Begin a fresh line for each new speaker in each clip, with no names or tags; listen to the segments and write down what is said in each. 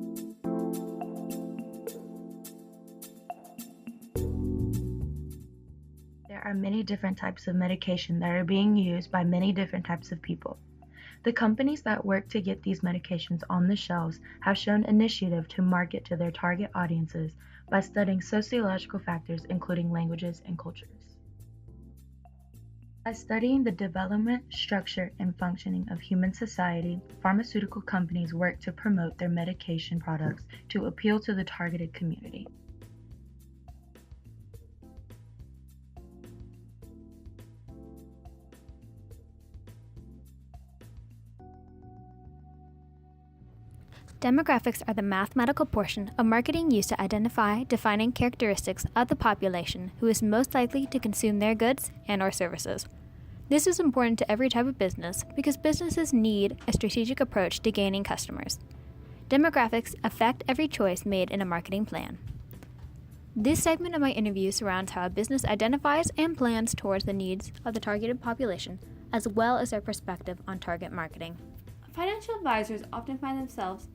There are many different types of medication that are being used by many different types of people. The companies that work to get these medications on the shelves have shown initiative to market to their target audiences by studying sociological factors including languages and cultures. By studying the development, structure, and functioning of human society, pharmaceutical companies work to promote their medication products to appeal to the targeted community.
Demographics are the mathematical portion of marketing used to identify defining characteristics of the population who is most likely to consume their goods and/or services. This is important to every type of business because businesses need a strategic approach to gaining customers. Demographics affect every choice made in a marketing plan. This segment of my interview surrounds how a business identifies and plans towards the needs of the targeted population, as well as their perspective on target marketing.
Financial advisors often find themselves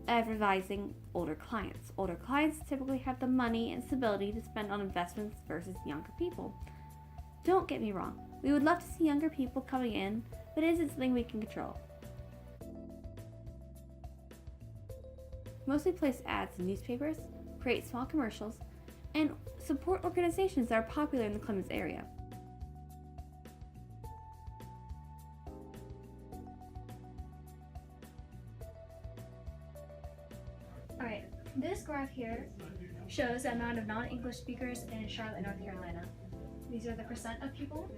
advising older clients. Older clients typically have the money and stability to spend on investments versus younger people. Don't get me wrong, we would love to see younger people coming in, but it isn't something we can control. Mostly place ads in newspapers, create small commercials, and support organizations that are popular in the Clemens area.
Alright, this graph here shows the amount of non-English speakers in Charlotte, North Carolina. These are the percent of people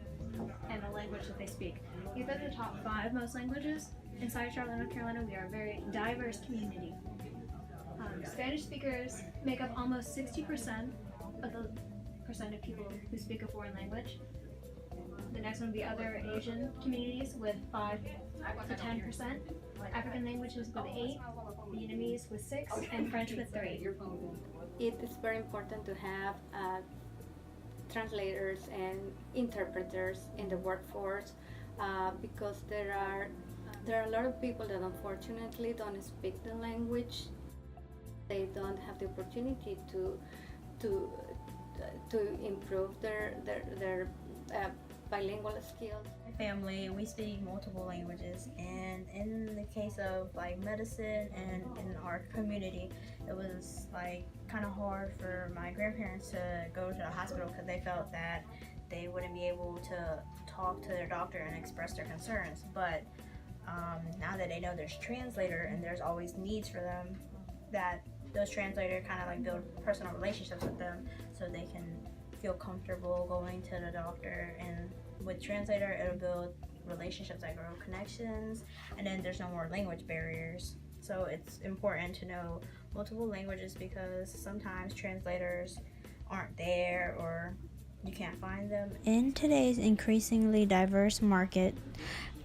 and the language that they speak. These are the top 5 most languages. Inside Charlotte, North Carolina, we are a very diverse community. Spanish speakers make up almost 60% of the percent of people who speak a foreign language. The next one would be other Asian communities with 5 to 10%, African languages with 8, Vietnamese with 6, and French with 3.
It is very important to have translators and interpreters in the workforce because there are a lot of people that unfortunately don't speak the language. They don't have the opportunity to improve their bilingual skills.
My family, we speak multiple languages, and in the case of like medicine and in our community, it was like kind of hard for my grandparents to go to the hospital because they felt that they wouldn't be able to talk to their doctor and express their concerns. But now that they know there's translator and there's always needs for them, that those translators kind of like build personal relationships with them so they can feel comfortable going to the doctor, and with translator it'll build relationships that grow connections, and then there's no more language barriers. So it's important to know multiple languages because sometimes translators aren't there or you can't find them.
In today's increasingly diverse market,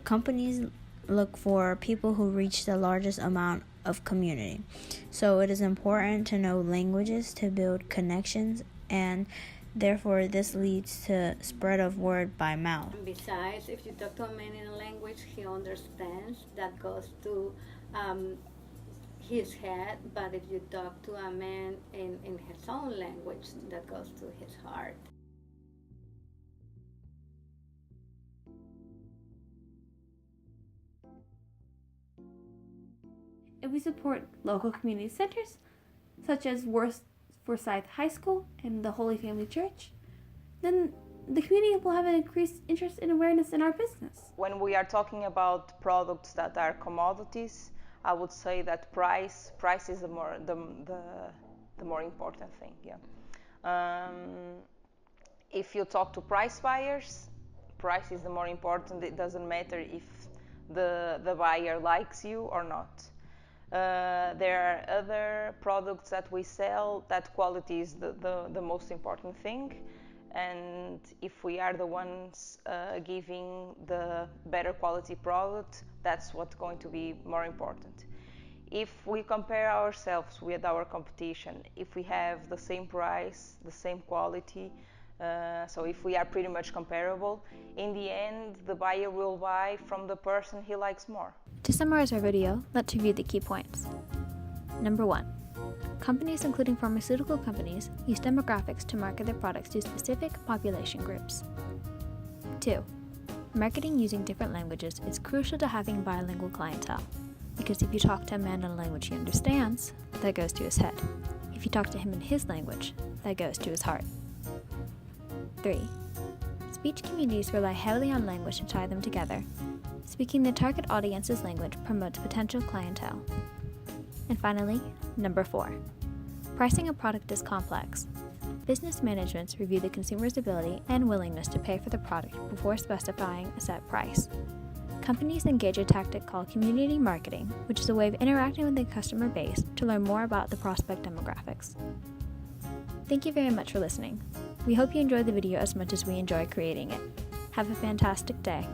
companies look for people who reach the largest amount of community. So it is important to know languages to build connections, and therefore this leads to spread of word by mouth.
Besides, if you talk to a man in a language he understands, that goes to his head, but if you talk to a man in his own language, that goes to his heart.
If we support local community centers, such as Forsyth High School and the Holy Family Church, then the community will have an increased interest and awareness in our business.
When we are talking about products that are commodities, I would say that price is the more important thing. Yeah. If you talk to price buyers, price is the more important. It doesn't matter if the buyer likes you or not. There are other products that we sell that quality is the most important thing, and if we are the ones giving the better quality product, that's what's going to be more important. If we compare ourselves with our competition, if we have the same price, the same quality, so if we are pretty much comparable, in the end the buyer will buy from the person he likes more.
To summarize our video, let's review the key points. Number 1. Companies, including pharmaceutical companies, use demographics to market their products to specific population groups. 2. Marketing using different languages is crucial to having bilingual clientele, because if you talk to a man in a language he understands, that goes to his head. If you talk to him in his language, that goes to his heart. 3. Speech communities rely heavily on language to tie them together. Speaking the target audience's language promotes potential clientele. And finally, number 4. Pricing a product is complex. Business managements review the consumer's ability and willingness to pay for the product before specifying a set price. Companies engage a tactic called community marketing, which is a way of interacting with the customer base to learn more about the prospect demographics. Thank you very much for listening. We hope you enjoyed the video as much as we enjoy creating it. Have a fantastic day.